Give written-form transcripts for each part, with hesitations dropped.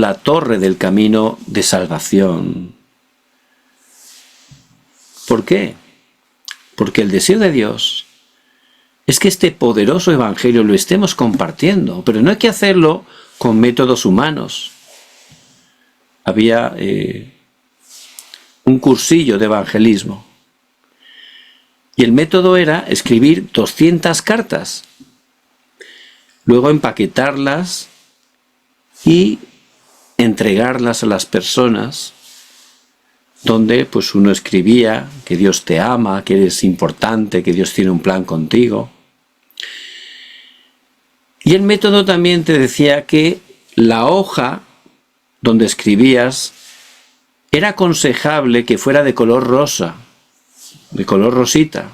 la torre del camino de salvación. ¿Por qué? Porque el deseo de Dios es que este poderoso evangelio lo estemos compartiendo, pero no hay que hacerlo con métodos humanos. Había un cursillo de evangelismo y el método era escribir 200 cartas, luego empaquetarlas y entregarlas a las personas, donde pues uno escribía que Dios te ama, que eres importante, que Dios tiene un plan contigo. Y el método también te decía que la hoja donde escribías era aconsejable que fuera de color rosa, de color rosita.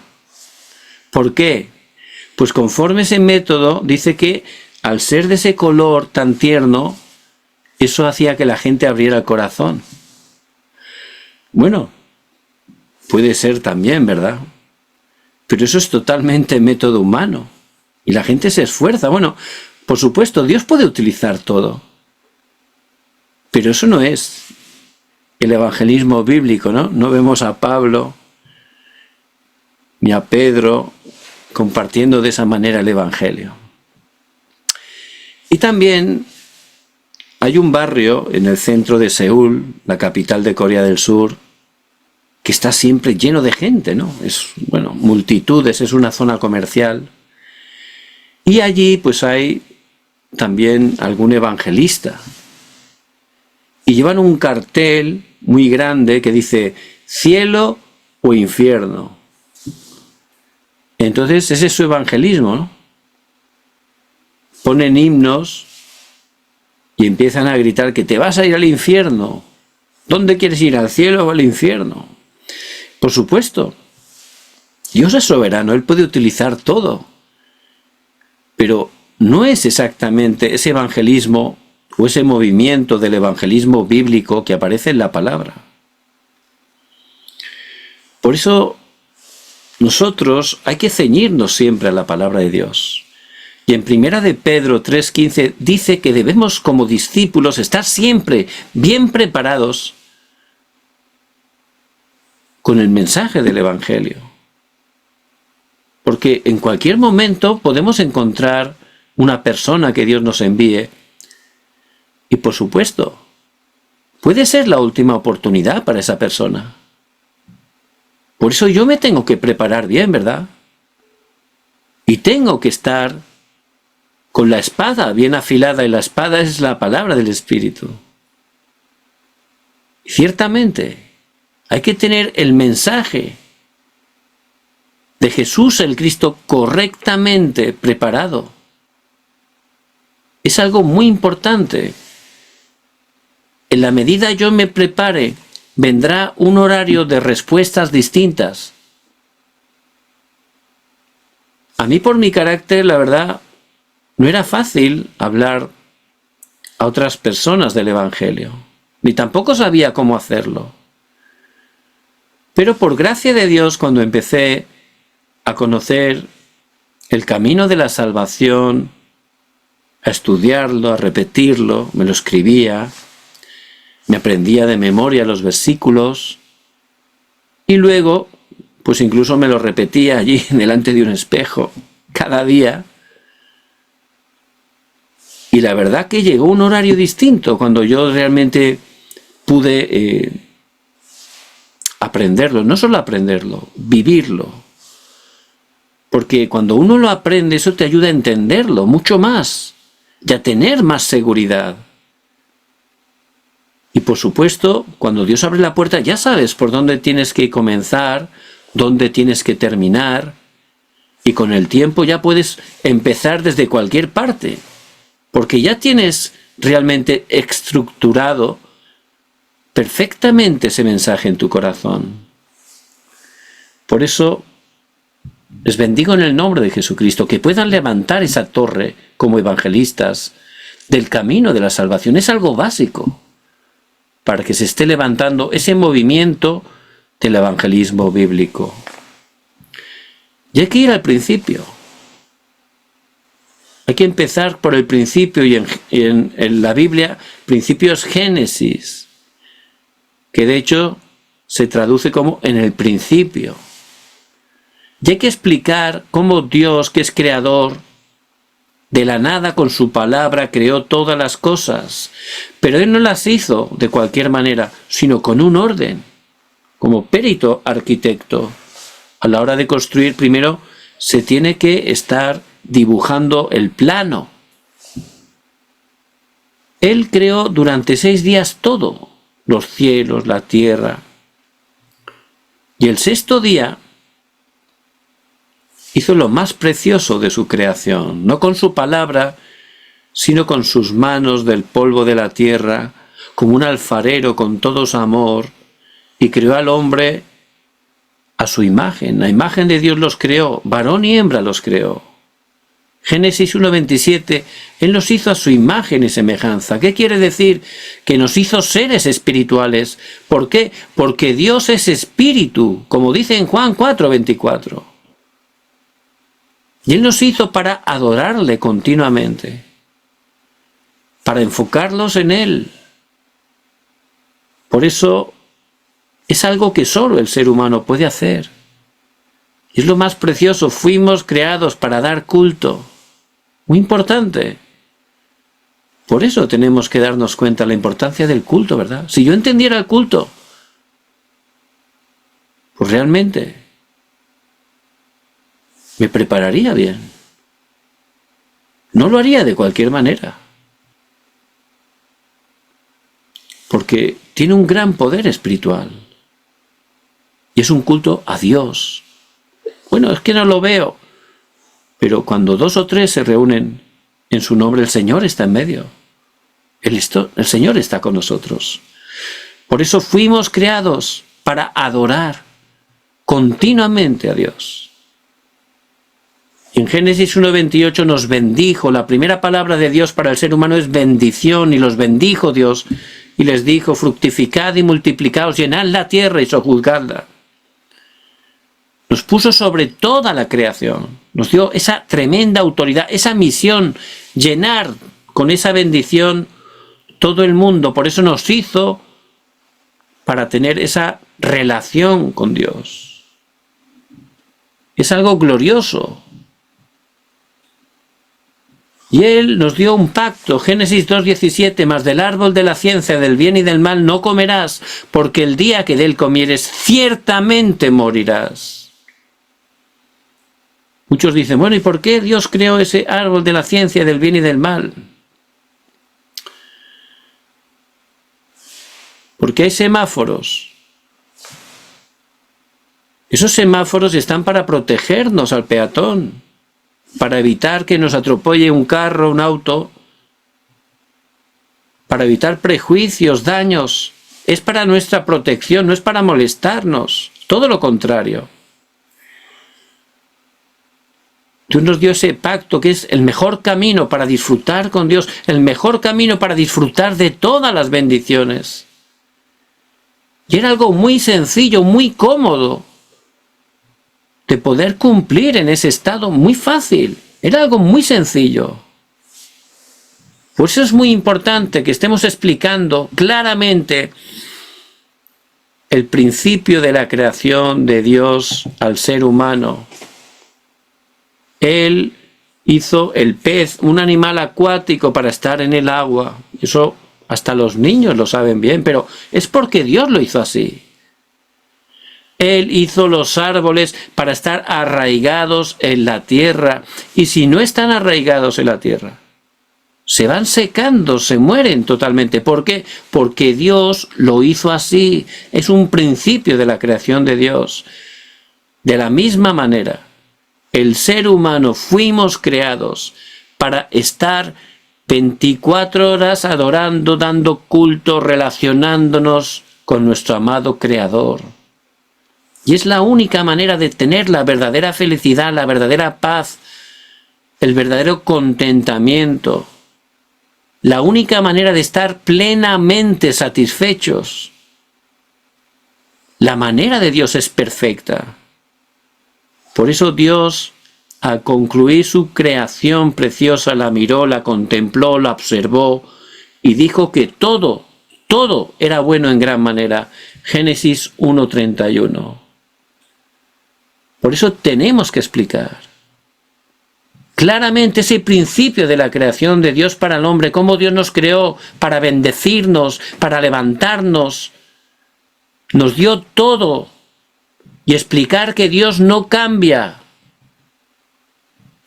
¿Por qué? Pues conforme ese método dice que al ser de ese color tan tierno, eso hacía que la gente abriera el corazón. Bueno, puede ser también, ¿verdad? Pero eso es totalmente método humano. Y la gente se esfuerza. Bueno, por supuesto, Dios puede utilizar todo. Pero eso no es el evangelismo bíblico, ¿no? No vemos a Pablo ni a Pedro compartiendo de esa manera el evangelio. Y también hay un barrio en el centro de Seúl, la capital de Corea del Sur, que está siempre lleno de gente, ¿no? Es, bueno, multitudes, es una zona comercial. Y allí pues hay también algún evangelista. Y llevan un cartel muy grande que dice cielo o infierno. Entonces ese es su evangelismo, ¿no? Ponen himnos y empiezan a gritar que te vas a ir al infierno. ¿Dónde quieres ir, al cielo o al infierno? Por supuesto, Dios es soberano, Él puede utilizar todo. Pero no es exactamente ese evangelismo o ese movimiento del evangelismo bíblico que aparece en la palabra. Por eso nosotros hay que ceñirnos siempre a la palabra de Dios. Y en 1 de Pedro 3:15 dice que debemos como discípulos estar siempre bien preparados con el mensaje del evangelio. Porque en cualquier momento podemos encontrar una persona que Dios nos envíe y por supuesto puede ser la última oportunidad para esa persona. Por eso yo me tengo que preparar bien, ¿verdad? Y tengo que estar con la espada bien afilada, y la espada es la palabra del Espíritu. Y ciertamente hay que tener el mensaje de Jesús el Cristo correctamente preparado. Es algo muy importante. En la medida yo me prepare, vendrá un horario de respuestas distintas. A mí por mi carácter, la verdad, no era fácil hablar a otras personas del Evangelio, ni tampoco sabía cómo hacerlo. Pero por gracia de Dios, cuando empecé a conocer el camino de la salvación, a estudiarlo, a repetirlo, me lo escribía, me aprendía de memoria los versículos y luego, pues incluso me lo repetía allí delante de un espejo cada día. Y la verdad que llegó un horario distinto cuando yo realmente pude aprenderlo, no solo aprenderlo, vivirlo. Porque cuando uno lo aprende, eso te ayuda a entenderlo mucho más y a tener más seguridad. Y por supuesto, cuando Dios abre la puerta, ya sabes por dónde tienes que comenzar, dónde tienes que terminar, y con el tiempo ya puedes empezar desde cualquier parte, porque ya tienes realmente estructurado perfectamente ese mensaje en tu corazón. Por eso les bendigo en el nombre de Jesucristo, que puedan levantar esa torre como evangelistas del camino de la salvación. Es algo básico para que se esté levantando ese movimiento del evangelismo bíblico. Y hay que ir al principio. Hay que empezar por el principio, y en la Biblia, principio es Génesis, que de hecho se traduce como en el principio. Y hay que explicar cómo Dios, que es creador, de la nada con su palabra creó todas las cosas, pero Él no las hizo de cualquier manera, sino con un orden. Como perito arquitecto, a la hora de construir, primero se tiene que estar dibujando el plano. Él creó durante 6 días todo, los cielos, la tierra. Y el 6.º día hizo lo más precioso de su creación, no con su palabra, sino con sus manos del polvo de la tierra, como un alfarero con todo su amor, y creó al hombre a su imagen. La imagen de Dios los creó, varón y hembra los creó. Génesis 1:27, Él nos hizo a su imagen y semejanza. ¿Qué quiere decir? Que nos hizo seres espirituales. ¿Por qué? Porque Dios es espíritu, como dice en Juan 4:24. Y Él nos hizo para adorarle continuamente, para enfocarlos en Él. Por eso es algo que solo el ser humano puede hacer. Y es lo más precioso, fuimos creados para dar culto. Muy importante. Por eso tenemos que darnos cuenta de la importancia del culto, ¿verdad? Si yo entendiera el culto, pues realmente me prepararía bien. No lo haría de cualquier manera. Porque tiene un gran poder espiritual. Y es un culto a Dios. Bueno, es que no lo veo. Pero cuando 2 o 3 se reúnen en su nombre, el Señor está en medio. El Señor está con nosotros. Por eso fuimos creados para adorar continuamente a Dios. En Génesis 1:28 nos bendijo. La primera palabra de Dios para el ser humano es bendición, y los bendijo Dios y les dijo: fructificad y multiplicaos, llenad la tierra y sojuzgadla. Nos puso sobre toda la creación, nos dio esa tremenda autoridad, esa misión, llenar con esa bendición todo el mundo. Por eso nos hizo para tener esa relación con Dios. Es algo glorioso. Y Él nos dio un pacto, Génesis 2:17, mas del árbol de la ciencia del bien y del mal no comerás, porque el día que de él comieres ciertamente morirás. Muchos dicen, bueno, ¿y por qué Dios creó ese árbol de la ciencia del bien y del mal? Porque hay semáforos. Esos semáforos están para protegernos al peatón, para evitar que nos atropelle un carro, un auto, para evitar prejuicios, daños. Es para nuestra protección, no es para molestarnos, todo lo contrario. Dios nos dio ese pacto que es el mejor camino para disfrutar con Dios, el mejor camino para disfrutar de todas las bendiciones. Y era algo muy sencillo, muy cómodo de poder cumplir en ese estado, muy fácil. Era algo muy sencillo. Por eso es muy importante que estemos explicando claramente el principio de la creación de Dios al ser humano. Él hizo el pez, un animal acuático, para estar en el agua. Eso hasta los niños lo saben bien, pero es porque Dios lo hizo así. Él hizo los árboles para estar arraigados en la tierra. Y si no están arraigados en la tierra, se van secando, se mueren totalmente. ¿Por qué? Porque Dios lo hizo así. Es un principio de la creación de Dios. De la misma manera, el ser humano fuimos creados para estar 24 horas adorando, dando culto, relacionándonos con nuestro amado Creador. Y es la única manera de tener la verdadera felicidad, la verdadera paz, el verdadero contentamiento. La única manera de estar plenamente satisfechos. La manera de Dios es perfecta. Por eso Dios al concluir su creación preciosa, la miró, la contempló, la observó y dijo que todo era bueno en gran manera. Génesis 1:31. Por eso tenemos que explicar claramente ese principio de la creación de Dios para el hombre, cómo Dios nos creó para bendecirnos, para levantarnos, nos dio todo, y explicar que Dios no cambia.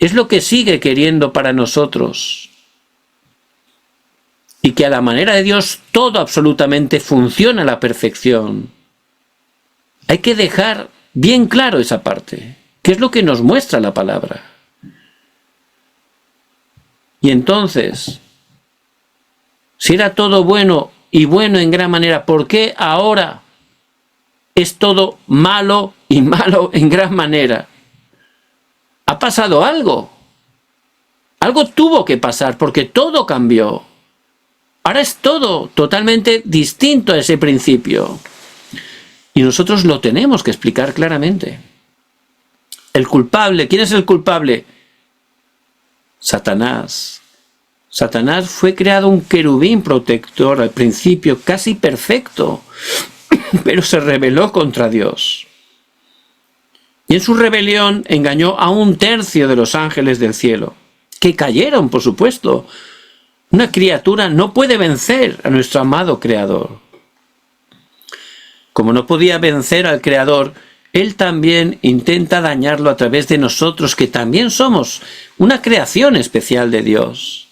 Es lo que sigue queriendo para nosotros. Y que a la manera de Dios todo absolutamente funciona a la perfección. Hay que dejar bien claro esa parte, que es lo que nos muestra la palabra. Y entonces, si era todo bueno y bueno en gran manera, ¿por qué ahora es todo malo y malo en gran manera? Ha pasado algo. Algo tuvo que pasar porque todo cambió. Ahora es todo totalmente distinto a ese principio. Y nosotros lo tenemos que explicar claramente. El culpable, ¿quién es el culpable? Satanás. Satanás fue creado un querubín protector al principio, casi perfecto, pero se rebeló contra Dios. Y en su rebelión engañó a 1/3 de los ángeles del cielo, que cayeron, por supuesto. Una criatura no puede vencer a nuestro amado Creador. Como no podía vencer al Creador, Él también intenta dañarlo a través de nosotros, que también somos una creación especial de Dios.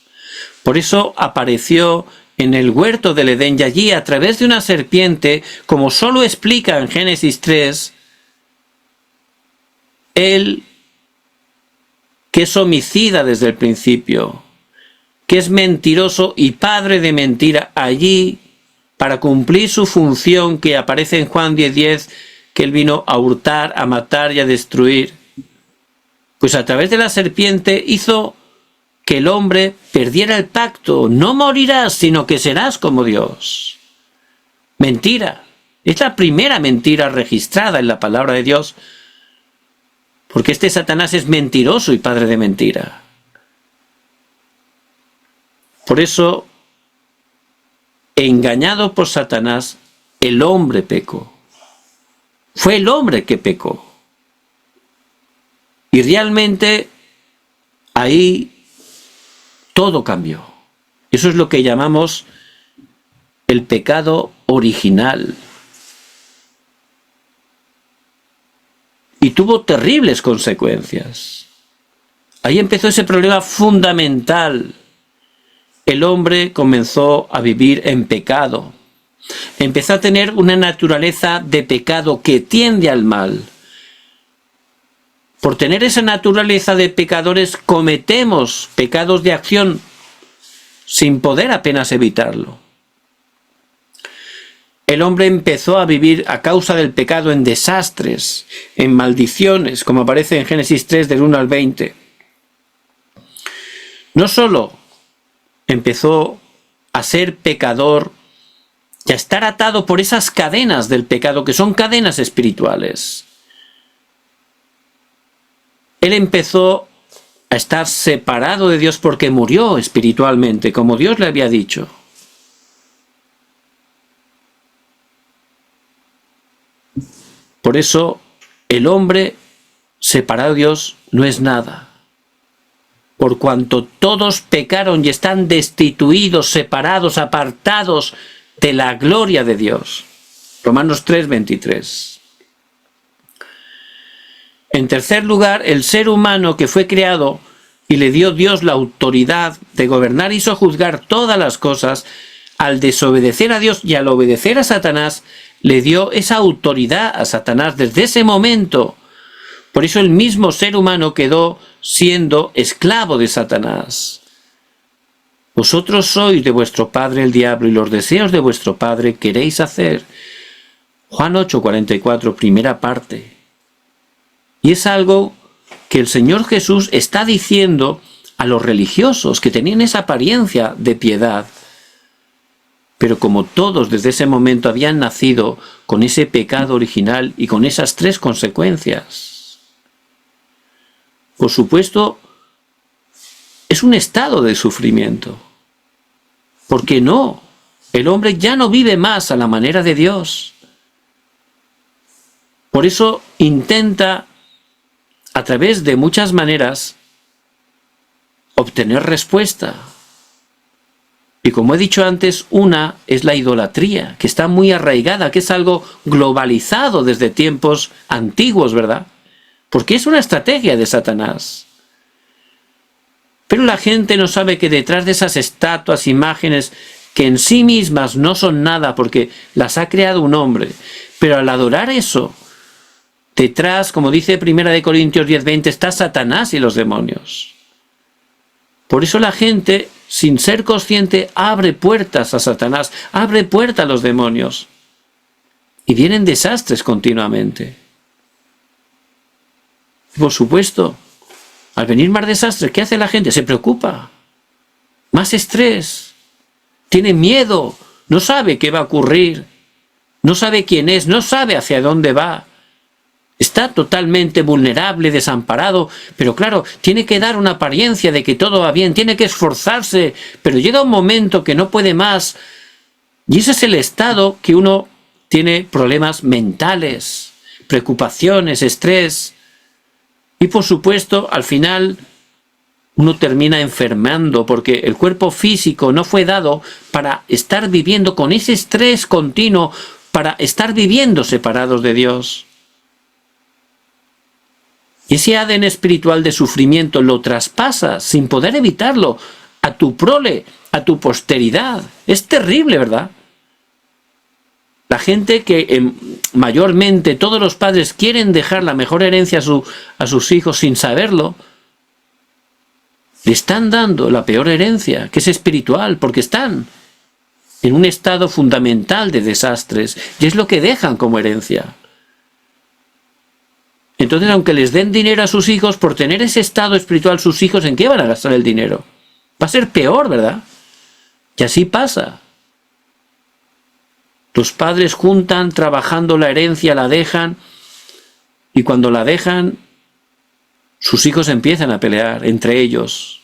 Por eso apareció en el huerto del Edén, y allí, a través de una serpiente, como solo explica en Génesis 3, Él, que es homicida desde el principio, que es mentiroso y padre de mentira, allí, para cumplir su función que aparece en Juan 10:10, que Él vino a hurtar, a matar y a destruir, pues a través de la serpiente hizo que el hombre perdiera el pacto. No morirás, sino que serás como Dios. Mentira. Es la primera mentira registrada en la palabra de Dios, porque este Satanás es mentiroso y padre de mentira. Por eso, engañado por Satanás, el hombre pecó. Fue el hombre que pecó. Y realmente ahí todo cambió. Eso es lo que llamamos el pecado original. Y tuvo terribles consecuencias. Ahí empezó ese problema fundamental. El hombre comenzó a vivir en pecado. Empezó a tener una naturaleza de pecado que tiende al mal. Por tener esa naturaleza de pecadores, cometemos pecados de acción sin poder apenas evitarlo. El hombre empezó a vivir a causa del pecado en desastres, en maldiciones, como aparece en Génesis 3 del 1 al 20. No solo empezó a ser pecador y a estar atado por esas cadenas del pecado, que son cadenas espirituales. Él empezó a estar separado de Dios porque murió espiritualmente, como Dios le había dicho. Por eso, el hombre separado de Dios no es nada. Por cuanto todos pecaron y están destituidos, separados, apartados de la gloria de Dios. Romanos 3:23. En tercer lugar, el ser humano que fue creado y le dio Dios la autoridad de gobernar y sojuzgar todas las cosas, al desobedecer a Dios y al obedecer a Satanás, le dio esa autoridad a Satanás desde ese momento. Por eso el mismo ser humano quedó siendo esclavo de Satanás. Vosotros sois de vuestro padre el diablo, y los deseos de vuestro padre queréis hacer. Juan 8:44, primera parte. Y es algo que el Señor Jesús está diciendo a los religiosos que tenían esa apariencia de piedad. Pero como todos desde ese momento habían nacido con ese pecado original y con esas 3 consecuencias. por supuesto, es un estado de sufrimiento. Porque no, el hombre ya no vive más a la manera de Dios. Por eso intenta, a través de muchas maneras, obtener respuesta. Y como he dicho antes, una es la idolatría, que está muy arraigada, que es algo globalizado desde tiempos antiguos, ¿verdad? Porque es una estrategia de Satanás. Pero la gente no sabe que detrás de esas estatuas, imágenes, que en sí mismas no son nada porque las ha creado un hombre, pero al adorar eso, detrás, como dice 1 Corintios 10:20, está Satanás y los demonios. Por eso la gente, sin ser consciente, abre puertas a Satanás, abre puertas a los demonios. Y vienen desastres continuamente. Y por supuesto, al venir más desastres, ¿qué hace la gente? Se preocupa. Más estrés. Tiene miedo. No sabe qué va a ocurrir. No sabe quién es. No sabe hacia dónde va. Está totalmente vulnerable, desamparado, pero claro, tiene que dar una apariencia de que todo va bien, tiene que esforzarse, pero llega un momento que no puede más. Y ese es el estado que uno tiene problemas mentales, preocupaciones, estrés. Y por supuesto, al final, uno termina enfermando porque el cuerpo físico no fue dado para estar viviendo con ese estrés continuo, para estar viviendo separados de Dios. Y ese ADN espiritual de sufrimiento lo traspasa sin poder evitarlo a tu prole, a tu posteridad. Es terrible, ¿verdad? La gente que mayormente todos los padres quieren dejar la mejor herencia a sus hijos sin saberlo, le están dando la peor herencia, que es espiritual, porque están en un estado fundamental de desastres y es lo que dejan como herencia. Entonces, aunque les den dinero a sus hijos, por tener ese estado espiritual, sus hijos, ¿en qué van a gastar el dinero? Va a ser peor, ¿verdad? Y así pasa. Los padres juntan, trabajando la herencia, la dejan, y cuando la dejan, sus hijos empiezan a pelear entre ellos.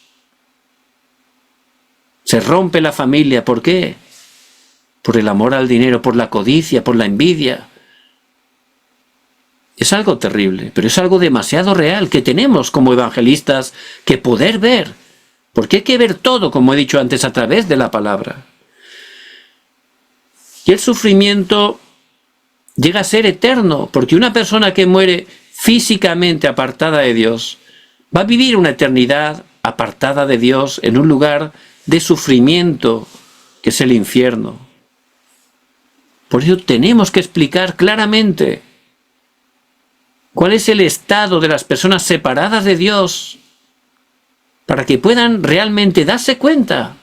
Se rompe la familia. ¿Por qué? Por el amor al dinero, por la codicia, por la envidia. Es algo terrible, pero es algo demasiado real que tenemos como evangelistas que poder ver, porque hay que ver todo, como he dicho antes, a través de la palabra. Y el sufrimiento llega a ser eterno, porque una persona que muere físicamente apartada de Dios va a vivir una eternidad apartada de Dios en un lugar de sufrimiento que es el infierno. Por eso tenemos que explicar claramente cuál es el estado de las personas separadas de Dios para que puedan realmente darse cuenta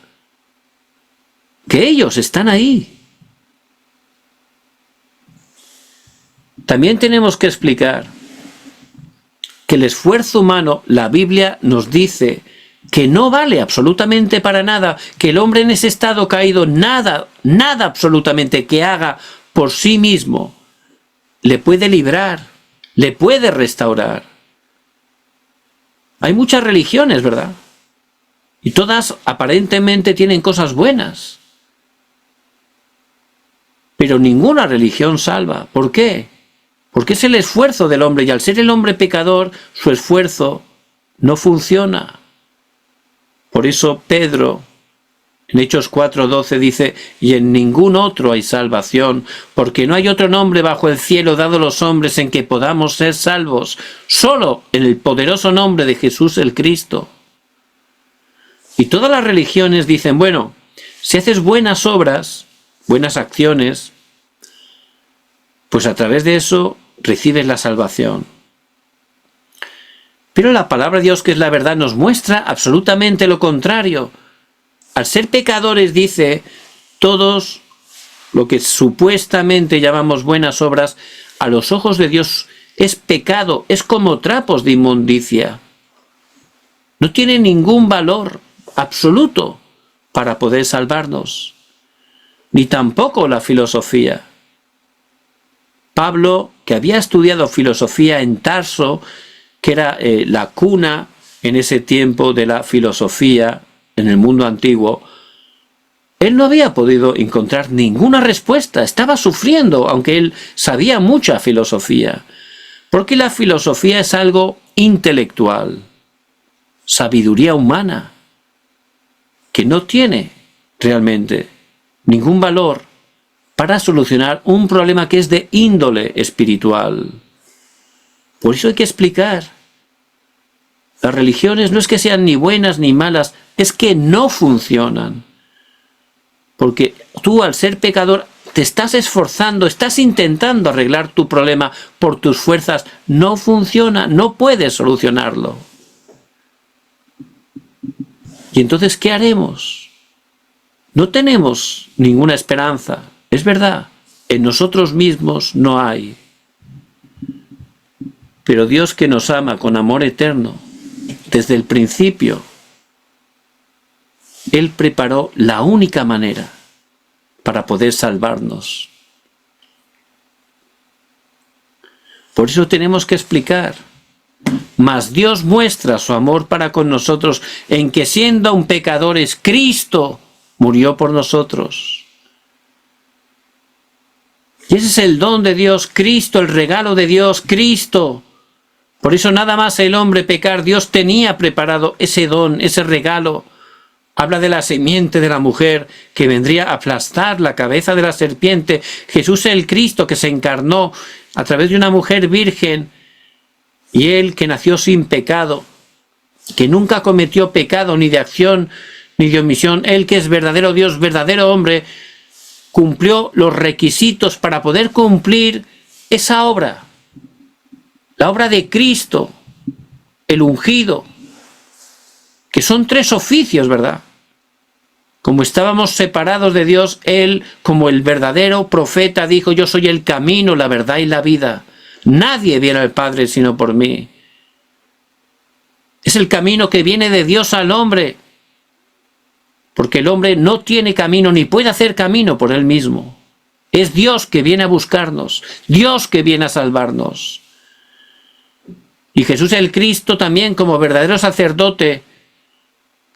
que ellos están ahí. También tenemos que explicar que el esfuerzo humano, la Biblia nos dice que no vale absolutamente para nada, que el hombre en ese estado caído, nada absolutamente que haga por sí mismo le puede librar, le puede restaurar. Hay muchas religiones, ¿verdad? Y todas aparentemente tienen cosas buenas. Pero ninguna religión salva. ¿Por qué? Porque es el esfuerzo del hombre, y al ser el hombre pecador, su esfuerzo no funciona. Por eso Pedro, en Hechos 4:12 dice: y en ningún otro hay salvación, porque no hay otro nombre bajo el cielo dado a los hombres en que podamos ser salvos, solo en el poderoso nombre de Jesús el Cristo. Y todas las religiones dicen, bueno, si haces buenas obras, buenas acciones, pues a través de eso recibes la salvación. Pero la palabra de Dios, que es la verdad, nos muestra absolutamente lo contrario. Al ser pecadores, dice, todos lo que supuestamente llamamos buenas obras, a los ojos de Dios es pecado, es como trapos de inmundicia. No tiene ningún valor absoluto para poder salvarnos, ni tampoco la filosofía. Pablo, que había estudiado filosofía en Tarso, que era la cuna en ese tiempo de la filosofía en el mundo antiguo, él no había podido encontrar ninguna respuesta, estaba sufriendo, aunque él sabía mucha filosofía, porque la filosofía es algo intelectual, sabiduría humana, que no tiene realmente ningún valor para solucionar un problema que es de índole espiritual. Por eso hay que explicar. Las religiones no es que sean ni buenas ni malas, es que no funcionan. Porque tú, al ser pecador, te estás esforzando, estás intentando arreglar tu problema por tus fuerzas. No funciona, no puedes solucionarlo. ¿Y entonces qué haremos? No tenemos ninguna esperanza. Es verdad, en nosotros mismos no hay. Pero Dios, que nos ama con amor eterno, desde el principio, Él preparó la única manera para poder salvarnos. Por eso tenemos que explicar. Mas Dios muestra su amor para con nosotros en que, siendo aún pecadores, Cristo murió por nosotros. Y ese es el don de Dios, Cristo, el regalo de Dios, Cristo. Por eso nada más el hombre pecar, Dios tenía preparado ese don, ese regalo. Habla de la simiente de la mujer que vendría a aplastar la cabeza de la serpiente. Jesús, el Cristo, que se encarnó a través de una mujer virgen, y Él, que nació sin pecado, que nunca cometió pecado ni de acción ni de omisión, Él, que es verdadero Dios, verdadero hombre, cumplió los requisitos para poder cumplir esa obra. La obra de Cristo, el ungido, que son 3 oficios, ¿verdad? Como estábamos separados de Dios, Él, como el verdadero profeta, dijo: yo soy el camino, la verdad y la vida. Nadie viene al Padre sino por mí. Es el camino que viene de Dios al hombre, porque el hombre no tiene camino ni puede hacer camino por él mismo. Es Dios que viene a buscarnos, Dios que viene a salvarnos. Y Jesús el Cristo también, como verdadero sacerdote,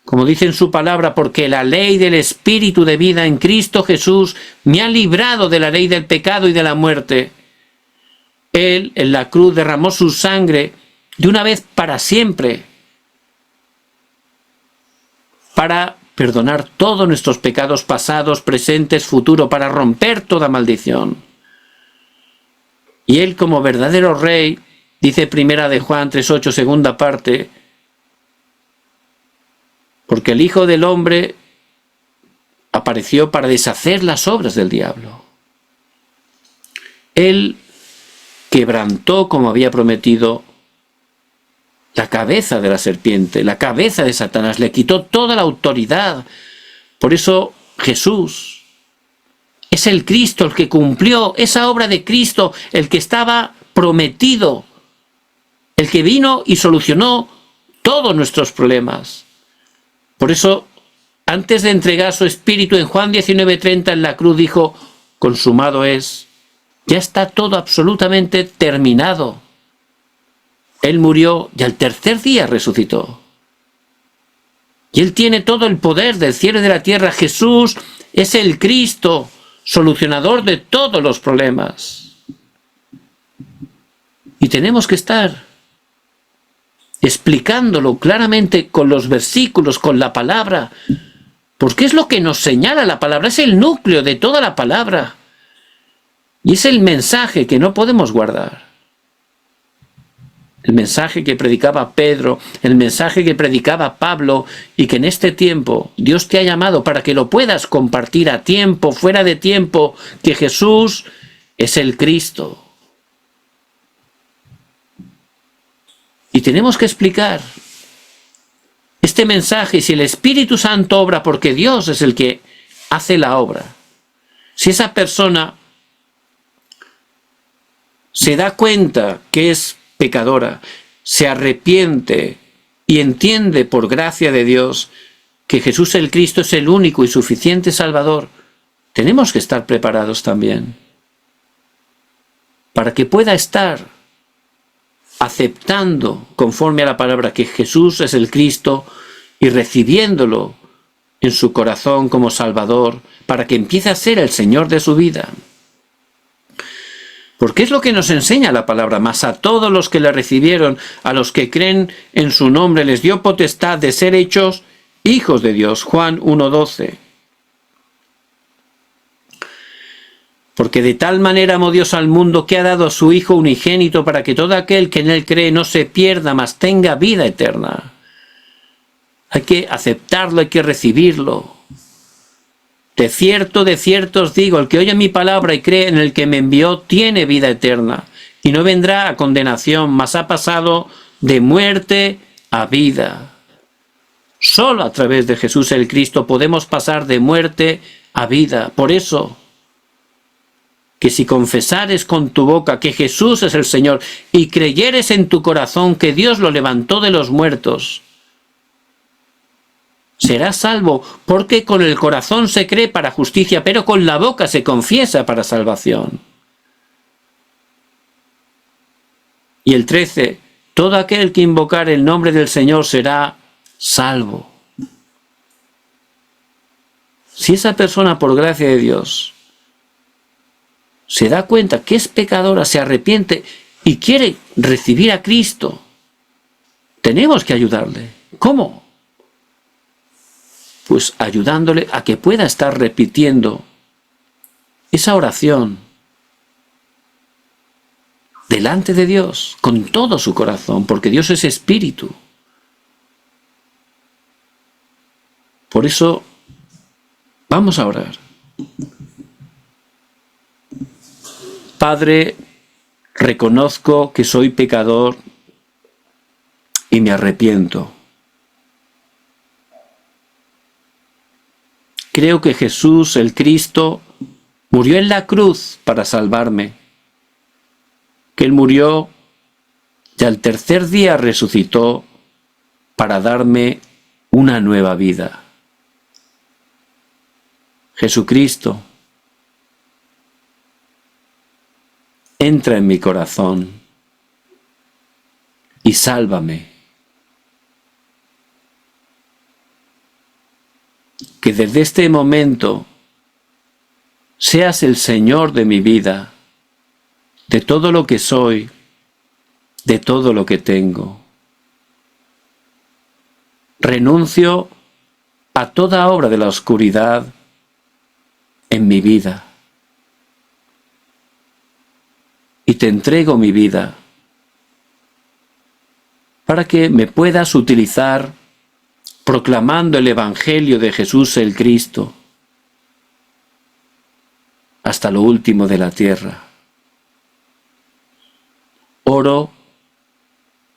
como dice en su palabra: porque la ley del Espíritu de vida en Cristo Jesús me ha librado de la ley del pecado y de la muerte. Él en la cruz derramó su sangre de una vez para siempre, para perdonar todos nuestros pecados pasados, presentes, futuros, para romper toda maldición. Y Él, como verdadero Rey, dice Primera de Juan 3:8, segunda parte: porque el Hijo del Hombre apareció para deshacer las obras del diablo. Él quebrantó, como había prometido, la cabeza de la serpiente, la cabeza de Satanás, le quitó toda la autoridad. Por eso Jesús es el Cristo, el que cumplió esa obra de Cristo, el que estaba prometido, el que vino y solucionó todos nuestros problemas. Por eso, antes de entregar su espíritu, en Juan 19:30 en la cruz dijo: consumado es. Ya está todo absolutamente terminado. Él murió y al tercer día resucitó. Y Él tiene todo el poder del cielo y de la tierra. Jesús es el Cristo, solucionador de todos los problemas. Y tenemos que estar explicándolo claramente con los versículos, con la palabra, porque es lo que nos señala la palabra, es el núcleo de toda la palabra. Y es el mensaje que no podemos guardar. El mensaje que predicaba Pedro, el mensaje que predicaba Pablo, y que en este tiempo Dios te ha llamado para que lo puedas compartir a tiempo, fuera de tiempo, que Jesús es el Cristo. Y tenemos que explicar este mensaje. Si el Espíritu Santo obra, porque Dios es el que hace la obra, si esa persona se da cuenta que es pecadora, se arrepiente y entiende por gracia de Dios que Jesús el Cristo es el único y suficiente Salvador, tenemos que estar preparados también para que pueda estar aceptando conforme a la palabra que Jesús es el Cristo y recibiéndolo en su corazón como Salvador para que empiece a ser el Señor de su vida. Porque es lo que nos enseña la palabra: mas a todos los que le recibieron, a los que creen en su nombre, les dio potestad de ser hechos hijos de Dios. Juan 1:12. Porque de tal manera amó Dios al mundo que ha dado a su Hijo unigénito para que todo aquel que en él cree no se pierda, mas tenga vida eterna. Hay que aceptarlo, hay que recibirlo. De cierto os digo, el que oye mi palabra y cree en el que me envió tiene vida eterna, y no vendrá a condenación, mas ha pasado de muerte a vida. Solo a través de Jesús el Cristo podemos pasar de muerte a vida. Por eso, que si confesares con tu boca que Jesús es el Señor y creyeres en tu corazón que Dios lo levantó de los muertos, serás salvo, porque con el corazón se cree para justicia, pero con la boca se confiesa para salvación. Y el 13, todo aquel que invocar el nombre del Señor será salvo. Si esa persona, por gracia de Dios, se da cuenta que es pecadora, se arrepiente y quiere recibir a Cristo, tenemos que ayudarle. ¿Cómo? Pues ayudándole a que pueda estar repitiendo esa oración delante de Dios con todo su corazón, porque Dios es espíritu. Por eso vamos a orar. Padre, reconozco que soy pecador y me arrepiento. Creo que Jesús, el Cristo, murió en la cruz para salvarme, que Él murió y al tercer día resucitó para darme una nueva vida. Jesucristo, entra en mi corazón y sálvame. Que desde este momento seas el Señor de mi vida, de todo lo que soy, de todo lo que tengo. Renuncio a toda obra de la oscuridad en mi vida y te entrego mi vida para que me puedas utilizar proclamando el Evangelio de Jesús el Cristo hasta lo último de la tierra. Oro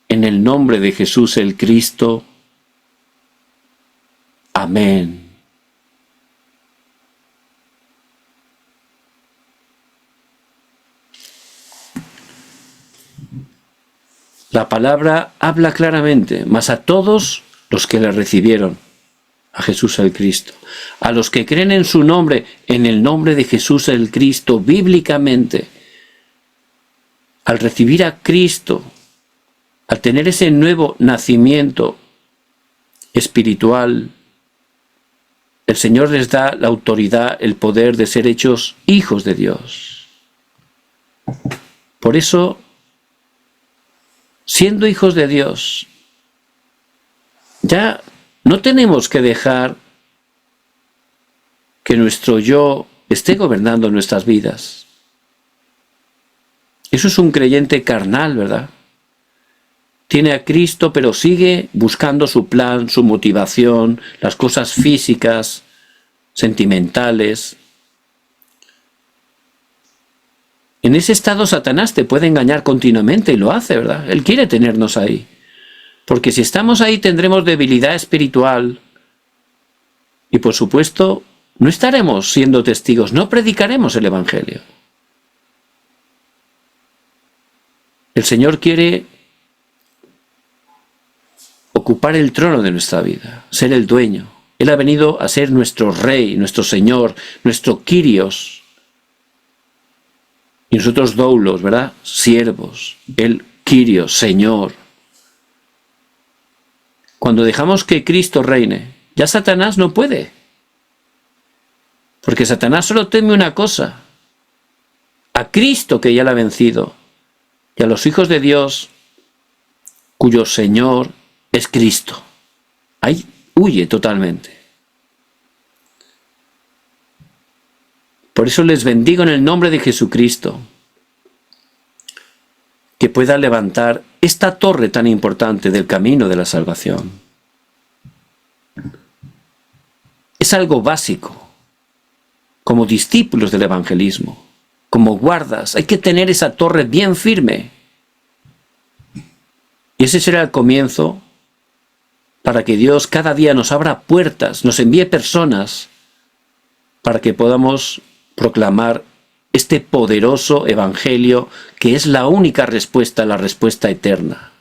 en el nombre de Jesús el Cristo. Amén. La palabra habla claramente, mas a todos los que le recibieron, a Jesús el Cristo, a los que creen en su nombre, en el nombre de Jesús el Cristo, bíblicamente, al recibir a Cristo, al tener ese nuevo nacimiento espiritual, el Señor les da la autoridad, el poder de ser hechos hijos de Dios. Por eso, siendo hijos de Dios, ya no tenemos que dejar que nuestro yo esté gobernando nuestras vidas. Eso es un creyente carnal, ¿verdad? Tiene a Cristo, pero sigue buscando su plan, su motivación, las cosas físicas, sentimentales. En ese estado Satanás te puede engañar continuamente y lo hace, ¿verdad? Él quiere tenernos ahí. Porque si estamos ahí tendremos debilidad espiritual y por supuesto no estaremos siendo testigos, no predicaremos el Evangelio. El Señor quiere ocupar el trono de nuestra vida, ser el dueño. Él ha venido a ser nuestro Rey, nuestro Señor, nuestro Kyrios. Y nosotros doulos, ¿verdad? Siervos. Él Kyrios, Señor. Cuando dejamos que Cristo reine, ya Satanás no puede. Porque Satanás solo teme una cosa: a Cristo, que ya la ha vencido, y a los hijos de Dios cuyo Señor es Cristo. Ahí huye totalmente. Por eso les bendigo en el nombre de Jesucristo, que pueda levantar esta torre tan importante del camino de la salvación. Es algo básico. Como discípulos del evangelismo, como guardas, hay que tener esa torre bien firme. Y ese será el comienzo para que Dios cada día nos abra puertas, nos envíe personas para que podamos proclamar este poderoso evangelio que es la única respuesta, la respuesta eterna.